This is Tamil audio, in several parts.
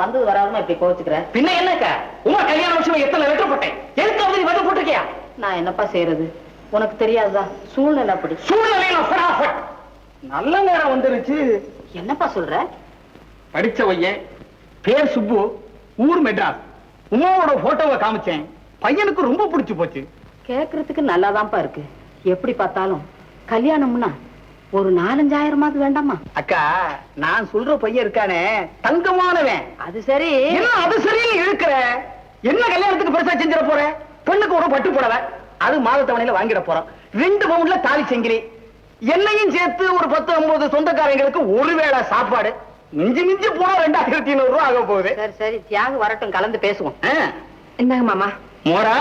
வந்து வராதுமா இப்படி கோச்சுக்கிறேன்? பின்ன என்னக்கா உமா கல்யாண விஷயம் எத்தனை லெட்டர் போட்டேன், எதுக்கு நீ வந்து போட்டிருக்கியா? நான் என்னப்பா செய்யறது, உனக்கு தெரியாதா? சூழ்நிலை அப்படி. சூழ்நிலையில நல்ல நேரம் வந்துருச்சு. என்னப்பா சொல்ற? படிச்ச பையன், பேர் சுப்பு, ஊர் மெட்ராஸ். உமாவோட போட்டோவை காமிச்சேன், பையனுக்கு ரொம்ப பிடிச்சு போச்சு. கேக்குறதுக்கு நல்லாதான்ப்பா இருக்கு. எப்படி பார்த்தாலும் கல்யாணம்னா ஒரு 4-5 வேண்டாமா? அக்கா, நான் சொல்ற பையன் இருக்கானே தங்கமானவன். அது சரி. என்ன அது சரின்னு இழுக்கிற? என்ன கல்யாணத்துக்கு பெருசா செஞ்சிட போற? பெண்ணுக்கு ஒரு பட்டு புடவை, அது மாதத்தவணையில வாங்கிட போறோம். 2 பவுன்ல தாலி செங்கிலி, என்னையும் சேர்த்து ஒரு 10-9 சொந்தக்காரங்களுக்கு ஒருவேளை சாப்பாடு. மிஞ்சி மிஞ்சி போனா 2500 ரூபாய் ஆக போகுது. சரி சரி, தியாகம் வரட்டும், கலந்து பேசுவோம். என்னங்க மாமா? மோரா,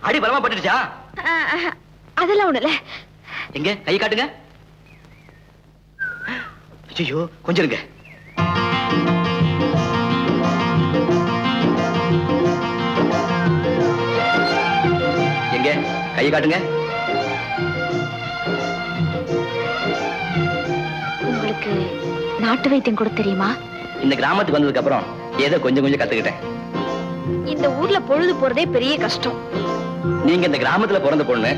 அடி பலமா பட்டுடுச்சா? அதெல்லாம் ஒண்ணுல. எங்க கை காட்டுங்க. ஐயோ, கொஞ்சம் இருங்க. எங்க கை காட்டுங்க. உங்களுக்கு நாட்டு வைத்தியம் கூட தெரியுமா? இந்த கிராமத்துக்கு வந்ததுக்கு அப்புறம் ஏதோ கொஞ்சம் கொஞ்சம் கத்துக்கிட்டேன். இந்த ஊர்ல பொழுது போறதே பெரிய கஷ்டம். நீங்க இந்த கிராமத்துல பிறந்த பொண்ணு,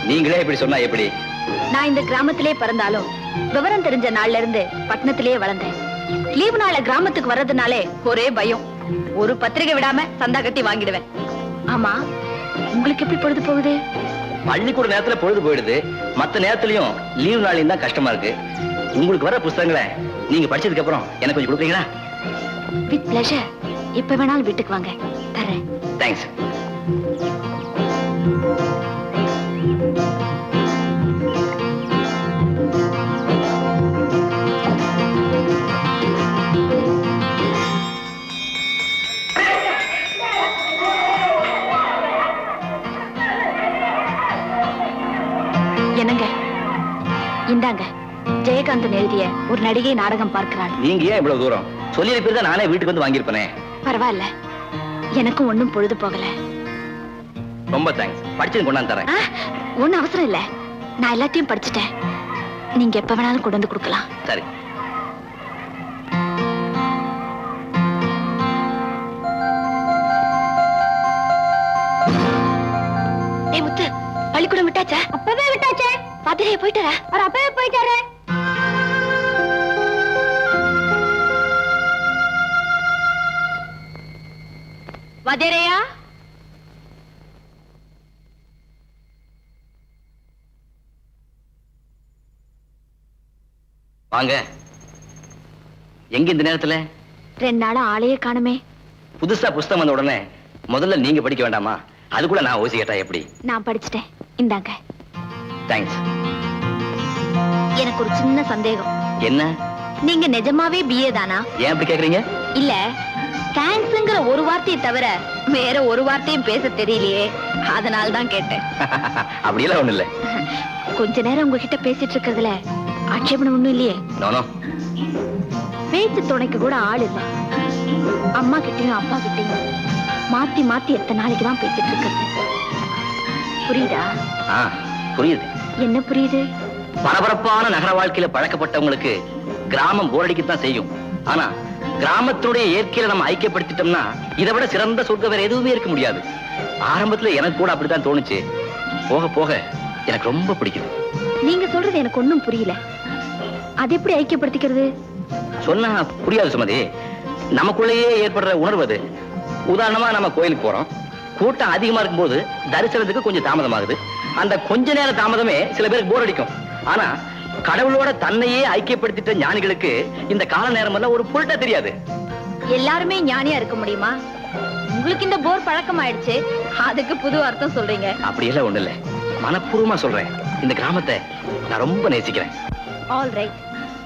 நீங்களே இப்படி சொன்னா எப்படி? நான் இந்த கிராமத்திலே பிறந்தாலும் விவரம் தெரிஞ்ச நாள்ல இருந்து பட்டணத்திலேயே வளர்ந்தேன். லீவு நாள கிராமத்துக்கு வர்றதுனாலே ஒரே பயம். ஒரு பத்திரிகை விடாம சந்தா கட்டி வாங்கிடுவேன். ஆமா, உங்களுக்கு எப்படி பொழுது போகுது? பள்ளிக்கூட நேரத்துல பொழுது போயிடுது, மத்த நேரத்திலயும் லீவு நாளையும் தான் கஷ்டமா இருக்கு. உங்களுக்கு வர புத்தகங்களை நீங்க படிச்சதுக்கு அப்புறம் எனக்கு கொஞ்சம் கொடுக்குறீங்களா? With pleasure. இப்ப வேணாலும் வீட்டுக்கு வாங்க, தரேன். தேங்க்ஸ். என்னங்க, இந்தாங்க ஜெயகாந்தன் எழுதிய ஒரு நடிகை நாடகம் பார்க்கிறாள். நீங்க ஏன் இவ்வளவு தூரம் சொல்லி இருப்பீங்க? நானே வீட்டுக்கு வந்து வாங்கியிருப்பேனே. பரவாயில்ல, எனக்கும் ஒண்ணும் பொழுது போகல. ரொம்ப தேங்க்ஸ். படிச்சது கொண்டாந்து தரேன். ஒண்ணும் அவசரம் இல்ல, நான் எல்லாத்தையும் படிச்சுட்டேன். நீங்க எப்ப வேணாலும் கொண்டு வந்து கொடுக்கலாம். சரி. ஏய் முத்து, பள்ளிக்கூடம் விட்டாச்சா? அப்பவே விட்டாச்சே. பாத்திரைய போயிட்டாரா? அவர் அப்பவே போயிட்டாரே. வதேரையா, வாங்க. எங்க இந்த நேரத்துல? 2 நாளா ஆளையே காணுமே. புதுசா புஸ்தகம் வந்த உடனே முதல்ல நீங்க படிக்க வேண்டாமா? அதுக்குள்ள நான் ஓசி கேட்டா எப்படி? நான் படிச்சுட்டேன், இந்தாங்க. தேங்க்ஸ். எனக்கு ஒரு சின்ன சந்தேகம். என்ன? நீங்க நிஜமாவே பிஏ தானா? ஏன் அப்படி கேக்குறீங்க? இல்ல, தேங்க்ஸ்ங்கிற ஒரு வார்த்தையை தவிர வேற ஒரு வார்த்தையும் பேச தெரியலையே, அதனால தான் கேட்டேன். அப்படியெல்லாம் ஒண்ணு இல்ல. கொஞ்ச நேரம் உங்ககிட்ட பேசிட்டு இருக்கிறதுல ஆட்சேபணம் ஒண்ணும் இல்லையே? நோ. பேச்சு துணைக்கு கூட ஆள் இல்ல. அம்மா கிட்டயும் அப்பா கிட்டயும் மாத்தி மாத்தி எத்தனை நாளைக்கு தான் பேசிட்டு இருக்கிறது? புரியுதா? புரியுது. என்ன புரியுது? பரபரப்பான நகர வாழ்க்கையில பழக்கப்பட்டவங்களுக்கு கிராமம் போரடிக்கத்தான் செய்யும். ஆனா கிராமத்துடைய இயற்கையில நம்ம ஐக்கியப்படுத்திட்டோம்னா இதை விட சிறந்த சொர்க்கம் வேற எதுவுமே இருக்க முடியாது. ஆரம்பத்துல எனக்கு கூட அப்படித்தான் தோணுச்சு. போக போக எனக்கு ரொம்ப பிடிக்குது. நீங்க சொல்றது எனக்கு ஒண்ணும் புரியல. அது எப்படி ஐக்கியப்படுத்திக்கிறது? சொன்னா புரியாது சுமதி. நமக்குள்ளேயே ஏற்படுற உணர்வு அது. உதாரணமா நம்ம கோயிலுக்கு போறோம், கூட்டம் அதிகமா இருக்கும்போது தரிசனத்துக்கு கொஞ்சம் தாமதமாகுது. அந்த கொஞ்ச நேர தாமதமே சில பேருக்கு போர் அடிக்கும். ஆனா கடவுளோட தன்னையே ஐக்கியப்படுத்திட்ட ஞானிகளுக்கு இந்த கால நேரம் எல்லாம் ஒரு பொருட்டா தெரியாது. எல்லாருமே ஞானியா இருக்க முடியுமா? உங்களுக்கு இந்த போர் பழக்கம் ஆயிடுச்சு, அதுக்கு புது அர்த்தம் சொல்றீங்க. அப்படியெல்லாம் ஒண்ணு இல்ல. மனப்பூர்வமா சொல்றேன், இந்த கிராமத்தை நான் ரொம்ப நேசிக்கிறேன். All right,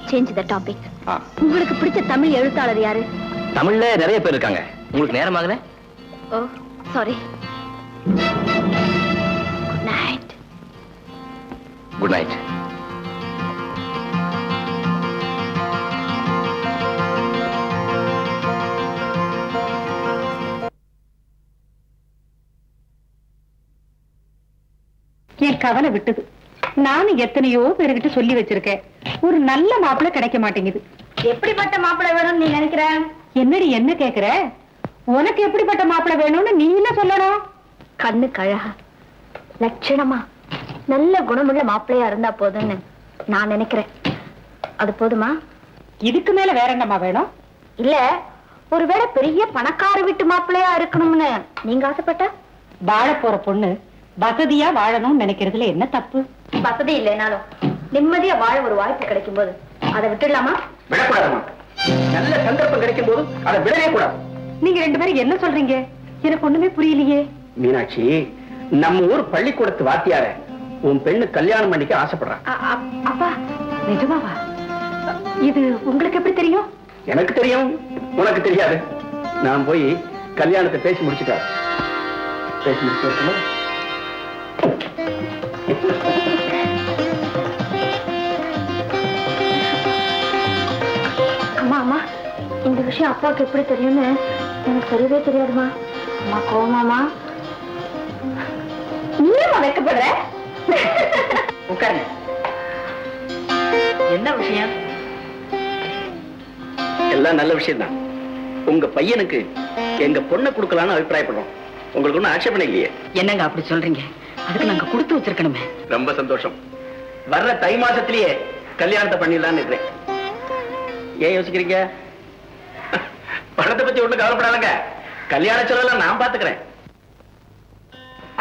change the topic. ஆ, உங்களுக்கு பிடிச்ச தமிழ் எழுத்தாளர் யாரு? தமிழ்ல நிறைய பேர் இருக்காங்க. உங்களுக்கு நேரமாகல? Oh sorry. Good night. Good night. என் கவலை விட்டது. நானும் எத்தனையோ பேருகிட்ட சொல்லி வச்சிருக்கேன், ஒரு நல்ல மாப்பிள்ளை கிடைக்க மாட்டேங்குது. எப்படிப்பட்ட மாப்பிள்ளை வேணும்னு நீ நினைக்கிற? என்னடி என்ன கேக்குற? உனக்கு எப்படிப்பட்ட மாப்பிள்ளை வேணும்னு நீ என்ன சொல்லணும்? கண்ணு கழகா, லட்சணமா, நல்ல குணமுள்ள மாப்பிள்ளையா இருந்தா போதும்னு நான் நினைக்கிறேன். அது போதுமா? இதுக்கு மேல வேற என்னமா வேணும்? இல்ல, ஒருவேளை பெரிய பணக்கார வீட்டு மாப்பிள்ளையா இருக்கணும்னு நீங்க ஆசைப்பட்டா? வாழ போற பொண்ணு வசதியா வாழணும்னு நினைக்கிறதுல என்ன தப்பு? வசதி இல்லைனாலும் நிம்மதியா வாழ ஒரு வாய்ப்பு கிடைக்கும் போது அதை விட்டுடலாமா? விடக்கூடாதுமா. நல்ல சந்தர்ப்பம் கிடைக்கும் போது அதை விடவே கூடாது. நீங்க ரெண்டு பேரும் என்ன சொல்றீங்க? எனக்கு ஒண்ணுமே புரியலையே. மீனாட்சி, நம்ம ஊர் பள்ளிக்கூடத்து வாத்தியார உன் பெண்ணு கல்யாணம் பண்ணிக்க ஆசைப்படுறான். அப்பா, நிஜமாவா? இது உங்களுக்கு எப்படி தெரியும்? எனக்கு தெரியும், உனக்கு தெரியாது. நான் போய் கல்யாணத்தை பேசி முடிச்சுட்டேன். பேசி முடிச்சு அம்மா அம்மா, இந்த விஷயம் அப்பாவுக்கு எப்படி தெரியும்னு எனக்கு தெரியவே தெரியாதுமா. அம்மா கோமாமா, நீமா வைக்கப்படுற? உட்காருங்க. என்ன விஷயம்? எல்லாம் நல்ல விஷயம் தான். உங்க பையனுக்கு எங்க பொண்ணை கொடுக்கலான்னு அபிப்பிராயப்படுறோம். உங்களுக்கு ஒன்னும் ஆட்சேபணம் இல்லையே? என்னங்க அப்படி சொல்றீங்க? அதுக்கு நாங்க கொடுத்து வச்சிருக்கணுமே. ரொம்ப சந்தோஷம். வர்ற தை மாசத்திலேயே கல்யாணத்தை பண்ணிடலான்னு இருக்கிறேன். ஏன் யோசிக்கிறீங்க? பணத்தை பத்தி ஒண்ணும் கவலைப்படாதங்க. கல்யாண செலவுல நான் பாத்துக்கிறேன்.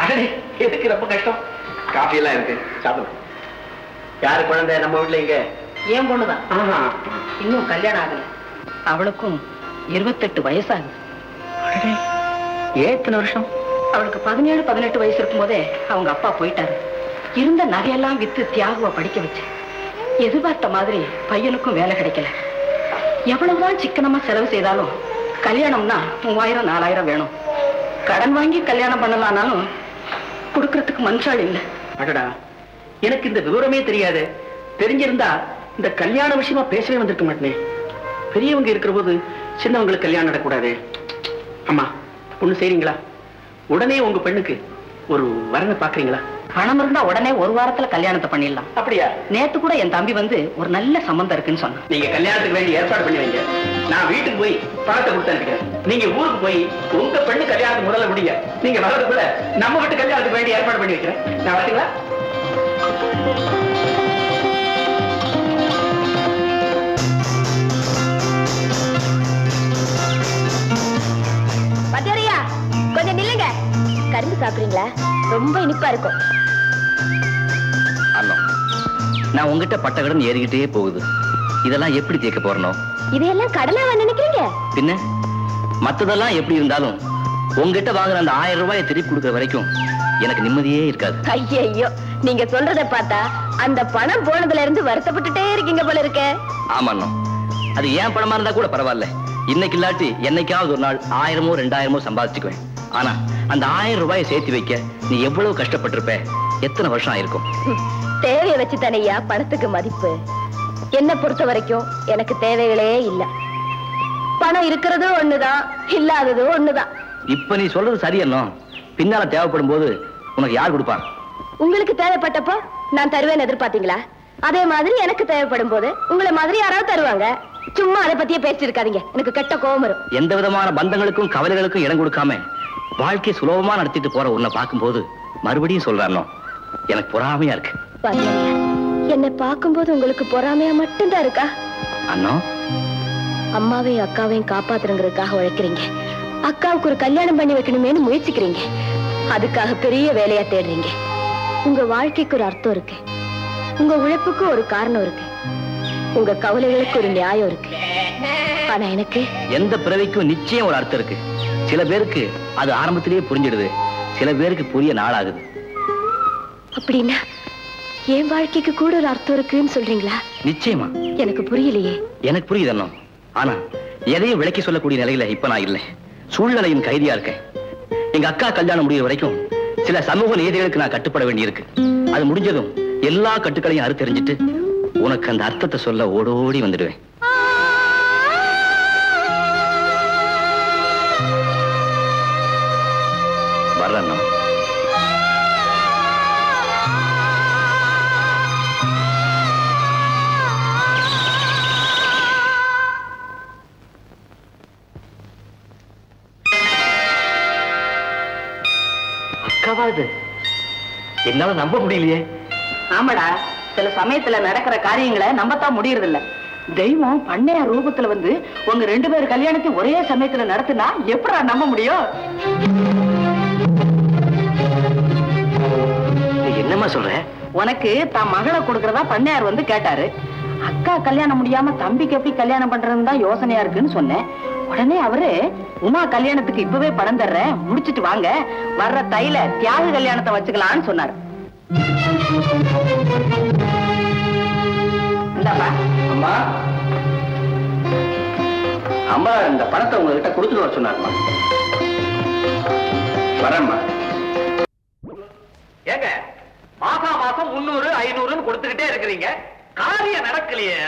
அடே, எதுக்கு ரொம்ப கஷ்டம்? காஃபி எல்லாம் இருக்கு, சாப்பிடுங்க. யாரு குழந்தை நம்ம வீட்டுல? இங்க ஏன் பொண்ணுதான். ஆஹா. இன்னும் கல்யாணம் ஆகல. அவளுக்கும் 28 வயசாகுது. ஏன் இத்தனை வருஷம்? அவளுக்கு 17-18 வயசு இருக்கும் போதே அவங்க அப்பா போயிட்டாரு. இருந்த நகையெல்லாம் வித்து தியாகுவ படிக்க வச்சு எதிர்பார்த்த மாதிரி பையனுக்கும் வேலை கிடைக்கல. எவ்வளவுதான் சிக்கனமா செலவு செய்தாலும் கல்யாணம்னா 3000-4000 வேணும். கடன் வாங்கி கல்யாணம் பண்ணலாம்னாலும் கொடுக்கறதுக்கு மனுஷாள் இல்லை. அடடா, எனக்கு இந்த விவரமே தெரியாது. தெரிஞ்சிருந்தா இந்த கல்யாண விஷயமா பேசவே வந்திருக்க மாட்டேனே. பெரியவங்க இருக்கிற போது சின்னவங்களுக்கு கல்யாணம் நடக்கூடாது. அம்மா, ஒண்ணு செய்றீங்களா? உடனே உங்க பெண்ணுக்கு ஒரு வரனை பாக்குறீங்களா? பணம் இருந்தா உடனே ஒரு வாரத்துல கல்யாணத்தை பண்ணிடலாம். அப்படியா? நேத்து கூட என் தம்பி வந்து ஒரு நல்ல சம்பந்தம் இருக்குன்னு சொன்னான். நீங்க கல்யாணத்துக்கு வேண்டிய ஏற்பாடு பண்ணி வைங்க. நான் வீட்டுக்கு போய் பணத்தை கொடுத்து அனுப்பிக்கிறேன். நீங்க ஊருக்கு போய் உங்க பெண்ணு கல்யாணத்துக்கு முதல்ல முடிங்க. நீங்க வர்றதுக்குள்ள நம்ம வீட்டு கல்யாணத்துக்கு வேண்டிய ஏற்பாடு பண்ணி வைக்கிறேன். நான் வரட்டுங்களா? பத்தியா, கொஞ்சம் நில்லுங்க. கரும்பு சாப்பிடுறீங்களா? ரொம்ப இனிப்பா இருக்கும். அண்ணா, நான் உங்ககிட்ட பட்ட கடன் ஏறிக்கிட்டே போகுது. இதெல்லாம் எப்படி தீர்க்க போறனோ? இதையெல்லாம் கடனா நினைக்கிறீங்க? பின்ன மத்ததெல்லாம் எப்படி இருந்தாலும் உங்ககிட்ட வாங்குற அந்த 1000 ரூபாயை திருப்பி கொடுக்கிற வரைக்கும் எனக்கு நிம்மதியே இருக்காது. ஐயோ, நீங்க சொல்றத பார்த்தா அந்த பணம் போனதுல இருந்து வருத்தப்பட்டுட்டே இருக்கீங்க போல இருக்க. ஆமாண்ணா, அது ஏன் பணமா இருந்தா கூட பரவாயில்ல. இன்னைக்கு இல்லாட்டி என்னைக்காவது ஒரு நாள் 1000-2000 சம்பாதிச்சுக்குவேன். ஆனா அந்த 1000 ரூபாயை சேர்த்து வைக்க நீ எவ்வளவு கஷ்டப்பட்டிருப்ப, எத்தனை வருஷம் ஆயிருக்கும். தேவையை வச்சு தானையா பணத்துக்கு மதிப்பு. என்ன பொறுத்த வரைக்கும் எனக்கு தேவைகளே இல்ல. பணம் இருக்கிறதும் ஒண்ணுதான், இல்லாததும் ஒண்ணுதான். இப்ப நீ சொல்றது சரி என்ன? பின்னால தேவைப்படும் போது உனக்கு யார் கொடுப்பாங்க? உங்களுக்கு தேவைப்பட்டப்போ நான் தருவேன் எதிர்பார்த்தீங்களா? அதே மாதிரி எனக்கு தேவைப்படும் போது உங்களை மாதிரி யாராவது தருவாங்க. சும்மா அதை பத்தியே பேசிட்டு இருக்காதீங்க, எனக்கு கெட்ட கோபம் வரும். எந்த விதமான பந்தங்களுக்கும் கவலைகளுக்கும் இடம் கொடுக்காம வாழ்க்கையை சுலபமா நடத்திட்டு போற உன்னை பார்க்கும்போது மறுபடியும் சொல்றானோ எனக்கு பொறாமையா இருக்கு. என்னை பார்க்கும்போது உங்களுக்கு பொறாமையா மட்டும்தான் இருக்கா? அண்ணா, அம்மாவையும் அக்காவையும் காப்பாத்துறதுக்காக உழைக்கிறீங்க. அக்காவுக்கு ஒரு கல்யாணம் பண்ணி வைக்கணுமேனு முயற்சிக்கிறீங்க. அதுக்காக பெரிய வேலையா தேடுறீங்க. உங்க வாழ்க்கைக்கு ஒரு அர்த்தம் இருக்கு. உங்க உழைப்புக்கு ஒரு காரணம் இருக்கு. உங்க கவலைகளுக்கு ஒரு நியாயம் இருக்கு. ஆனா எனக்கு எந்த பிறவிக்கும் நிச்சயம் ஒரு அர்த்தம் இருக்கு. சில பேருக்கு அது ஆரம்பத்திலேயே புரிஞ்சிடுது, சில பேருக்கு புரிய நாளாகுது. அப்படின்னா என் வாழ்க்கைக்கு கூட ஒரு அர்த்தம் இருக்குன்னு சொல்றீங்களா? நிச்சயமா. எனக்கு புரியலையே. எனக்கு புரியுது அண்ணா. ஆனா எதையும் விளக்கி சொல்லக்கூடிய நிலையில இப்ப நான் இல்லை. சூழ்நிலையின் கைதியா இருக்கேன். எங்க அக்கா கல்யாணம் முடிகிற வரைக்கும் சில சமூக நீதிகளுக்கு நான் கட்டுப்பட வேண்டியிருக்கு. அது முடிஞ்சதும் எல்லா கட்டுக்களையும் அறுத்தெறிஞ்சிட்டு உனக்கு அந்த அர்த்தத்தை சொல்ல ஓடோடி வந்துடுவேன். வர்றேன். அக்காவா இது? என்னால நம்ப முடியலையே. ஆமாடா, சில சமயத்துல நடக்கிற காரியங்களை நம்பத்தான் முடியறது இல்ல. தெய்வம் பண்ணைய ரூபத்துல வந்து உங்க 2 பேர் கல்யாணத்தை ஒரே சமயத்துல நடத்தினா எப்படா நம்ப முடியும்? என்னம்மா சொல்ற? உனக்கு தான் மகளை கொடுக்கறதா பண்ணையார் வந்து கேட்டாரு. அக்கா கல்யாணம் முடியாம தம்பிக்கு எப்படி கல்யாணம் பண்றதுன்னு தான் யோசனையா இருக்குன்னு சொன்னேன். உடனே அவரு உமா கல்யாணத்துக்கு இப்பவே பணம் தர்றேன், முடிச்சிட்டு வாங்க, வர்ற தைல தியாக கல்யாணத்தை வச்சுக்கலான்னு சொன்னாரு. இந்தாப்பா. அம்மா, அம்மா இந்த பணத்தை உங்ககிட்ட கொடுத்துட்டு வர சொன்னாருமா. வரேம்மா. ஏங்க மாசம் மாசம் 300 500 கொடுத்துக்கிட்டே இருக்கிறீங்க, காரியம் நடக்கலையே.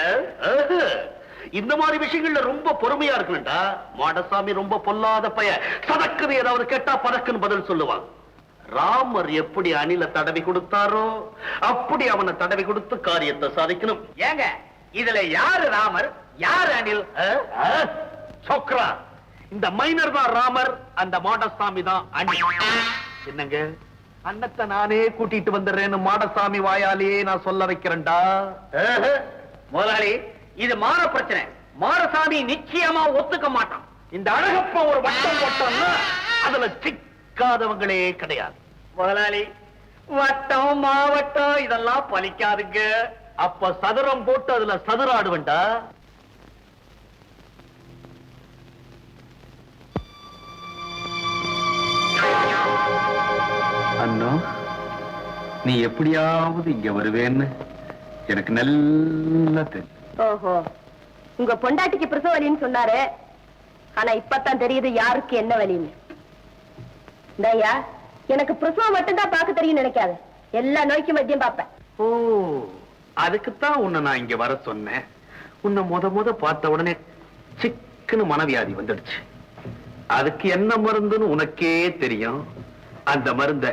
இந்த மாதிரி விஷயங்கள்ல ரொம்ப பொறுமையா இருக்கணும்டா. மாடசாமி ரொம்ப பொல்லாத பைய. சதக்குன்னு ஏதாவது கேட்டா பதக்குன்னு பதில் சொல்லுவான். ராமர் எப்படி அணில தடவி கொடுத்தாரோ அப்படி அவனை தடவி கொடுத்து காரியத்தை சாதிக்கணும். ஏங்க இதுல யாரு ராமர் யாரு அணில்? சொக்ரா, இந்த மைனர் தான் ராமர், அந்த மாடசாமி தான் அணில். என்னங்க, அன்னத்தை நானே கூட்டிட்டு வந்துடுறேன்னு மாடசாமி வாயாலேயே நான் சொல்ல வைக்கிறேன்டா. முதலாளி, இது மான பிரச்சனை. மாடசாமி நிச்சயமா ஒத்துக்க மாட்டான். இந்த அழகப்ப ஒரு வட்டம் போட்டோம்னா அதுல சிக்காதவங்களே கிடையாது. முதலாளி, வட்டம் மாவட்டம் இதெல்லாம் பலிக்காதுங்க. அப்ப சதுரம் போட்டு அதுல சதுராடுவண்டா. அண்ணா, நீ எப்படியாவது இங்க வருவேன்னு எனக்கு நல்லா தெரியும். ஓஹோ, உங்க பொண்டாட்டிக்கு பிரசவ வலின்னு சொன்னாரு. ஆனா இப்பதான் தெரியுது யாருக்கு என்ன வலின்னு. இந்தாயா, எனக்கு பிரசவம் மட்டும்தான் பார்க்க தெரியும் நினைக்காத, எல்லா நோய்க்கு மத்தியம் பார்ப்பேன். ஓ, அதுக்குத்தான் உன்னை நான் இங்க வர சொன்னேன். உன்னை முத பார்த்த உடனே சிக்குன்னு மனவியாதி வந்துடுச்சு. அதுக்கு என்ன மருந்துன்னு உனக்கே தெரியும். அந்த மருந்த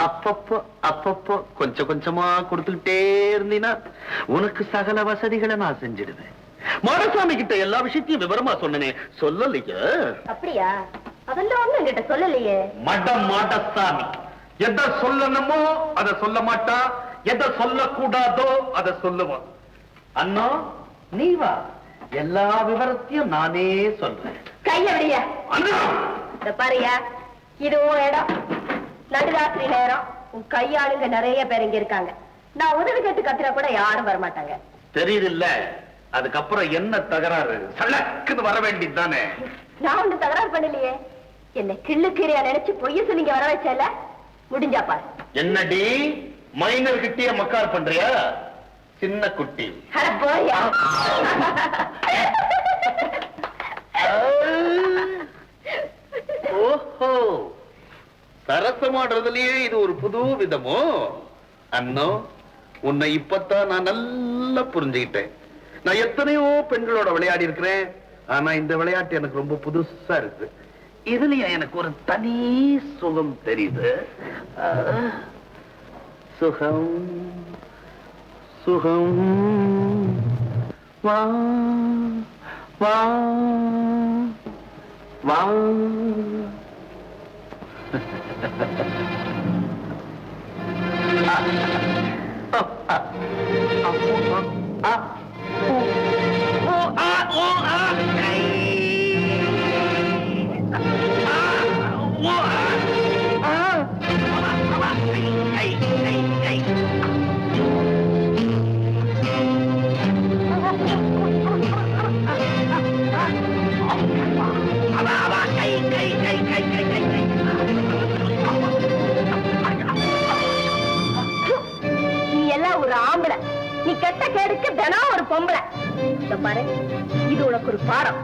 அப்பப்போ அப்பப்போ கொஞ்சம் கொஞ்சமா கொடுத்துக்கிட்டே இருந்தீனா உனக்கு சகல வசதிகளை நான் செஞ்சிடுவேன். மாடசாமி கிட்ட எல்லா விஷயத்தையும் விவரமா சொன்னனே, சொல்லலையே? அப்படியா? அதெல்லாம் ஒண்ணு என்கிட்ட சொல்லலையே. மடம் மாடசாமி எதை சொல்லணுமோ அதை சொல்ல மாட்டா, எதை சொல்லக்கூடாதோ அதை சொல்லுவான். அண்ணா, நீ வா, எல்லா விவரத்தையும் நானே சொல்றேன். கையடியா அண்ணா, இந்த பாரியா, இது உன் இடம். நடுராத்திரி நேரம் உன் கையாளுங்க நிறைய பேர் இங்க இருக்காங்க. நான் உதவி கேட்டு கத்துனா கூட யாரும் வரமாட்டாங்க. தெரியுது இல்ல? அதுக்கப்புறம் என்ன தகராறு? சல்லக்குன்னு வர வேண்டியது தானே. நான் ஒண்ணு தகராறு பண்ணலையே. என்ன கிள்ளுக்கீரையா நினைச்சு பொய்ய சொல்லி வர வச்சல, முடிஞ்சா பாரு. என்னடி மைனர் கிட்டிய மக்கார் பண்றியா? சின்ன குட்டி. அட போயா. ஓஹோ, சரசமாடுறதுலயே இது ஒரு புது விதமோ? அண்ணோ, உன்னை இப்பத்தான் நான் நல்லா புரிஞ்சுக்கிட்டேன். நான் எத்தனையோ பெண்களோட விளையாடி இருக்கிறேன். ஆனா இந்த விளையாட்டு எனக்கு ரொம்ப புதுசா இருக்கு. இதுலயும் எனக்கு ஒரு தனி சுகம் தெரியுது. சுகம் சுகம் வா வா வா. நீ கெட்ட கேடுக்கு தினம் ஒரு பொம்பளை. இதோ பாரு, இது உனக்கு ஒரு பாடம்.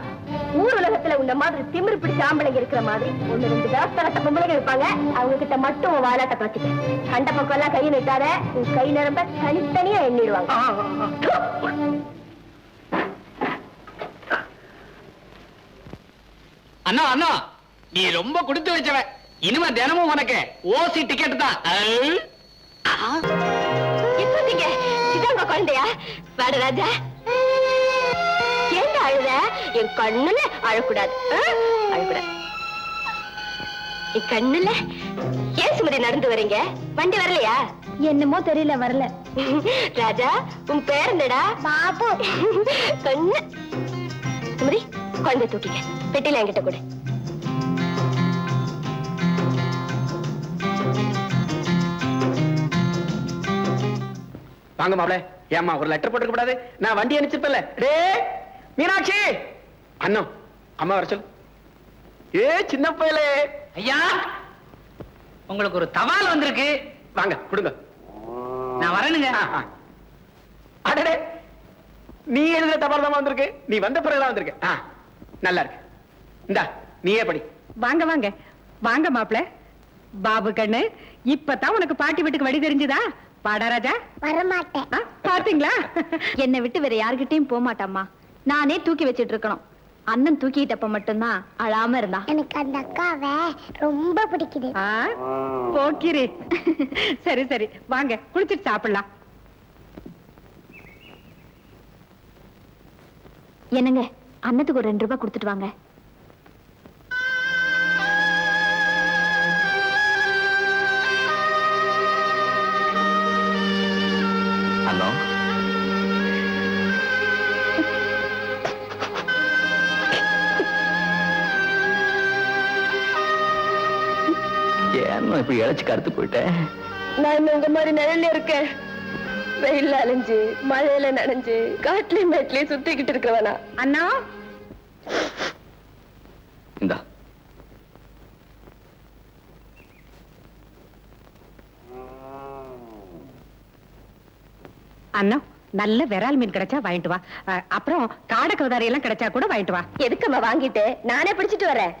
ஊர் உலகத்துல உன்ன மாதிரி திமிரு பிடிச்ச ஆம்பளைங்க இருக்கிற மாதிரி 1-2 தேவஸ்தானத்த பொம்பளைங்க இருப்பாங்க. அவங்க கிட்ட மட்டும் உன் வாலாட்ட பாத்துக்க. கண்ட பக்கம் எல்லாம் கையை நிட்டாத, உன் கை நிரம்ப தனித்தனியா எண்ணிடுவாங்க. அண்ணா அண்ணா, நீ ரொம்ப கொடுத்து வச்சவ. இனிமே தினமும் உனக்கு ஓசி டிக்கெட் தான். இப்போதைக்கு இதாங்க குழந்தையா? வாட ராஜா, ஏன் அழுத? என் கண்ணுல அழக்கூடாது, அழக்கூடாது. என் கண்ணுல ஏன் சுமதி நடந்து வரீங்க? வண்டி வரலையா? என்னமோ தெரியல, வரல. ராஜா, உன் பேர் என்னடா? பாபு. கண்ணு சுமதி, குழந்தை தூக்கிக்க, பெட்டில என்கிட்ட கொடு. வாங்க மாப்ள. ஏம்மா ஒரு லெட்டர் போட்டுக்க கூடாது? நான் வண்டி அனுப்பிச்சிருப்பேன்ல. டே மீனாட்சி, அண்ணா அம்மா வர சொல்லு. ஏ சின்ன பயலே. ஐயா, உங்களுக்கு ஒரு தபால் வந்திருக்கு. வாங்க கொடுங்க. நான் வரணுங்க. அடடே, நீ எழுதுற தபால் தான் வந்திருக்கு. நீ வந்த பிறகுதான் வந்திருக்கு. நல்லா இருக்கு. இந்தா நீயே படி. வாங்க வாங்க வாங்க மாப்பிள. பாபு கண்ணு, இப்பதான் உனக்கு பாட்டி வீட்டுக்கு வழி தெரிஞ்சுதா? பாடா ராஜா. வரமாட்டேன். பாத்தீங்களா? என்னை விட்டு வேற யார்கிட்டயும் போக மாட்டாம்மா. நானே தூக்கி வச்சிட்டு இருக்கணும். அண்ணன் தூக்கிட்டப்ப மட்டும்தான் அழாம இருந்தா. எனக்கு அந்த அக்காவை ரொம்ப பிடிக்குது. போக்கிரி. சரி சரி, வாங்க குளிச்சிட்டு சாப்பிடலாம். என்னங்க, அண்ணத்துக்கு ஒரு 2 ரூபாய் கொடுத்துட்டு வாங்க. அண்ணா, ஏன் இப்படி இழைச்சு கருத்து போயிட்டேன்? நான் உங்க மாதிரி நிழல்ல இருக்கேன். வெயில்ல அலைஞ்சு, மழையில நனைஞ்சு, காட்டுலயும் மேட்லயும் சுத்திக்கிட்டு இருக்கிறவனா? அண்ணா, இந்தா. அண்ணா, நல்ல விரால் மீன் கிடைச்சா வாங்கிட்டு வா. அப்புறம் காடை கவதாரி எல்லாம் கிடைச்சா கூட வாங்கிட்டு வா. எதுக்கம்மா வாங்கிட்டு? நானே பிடிச்சிட்டு வரேன்.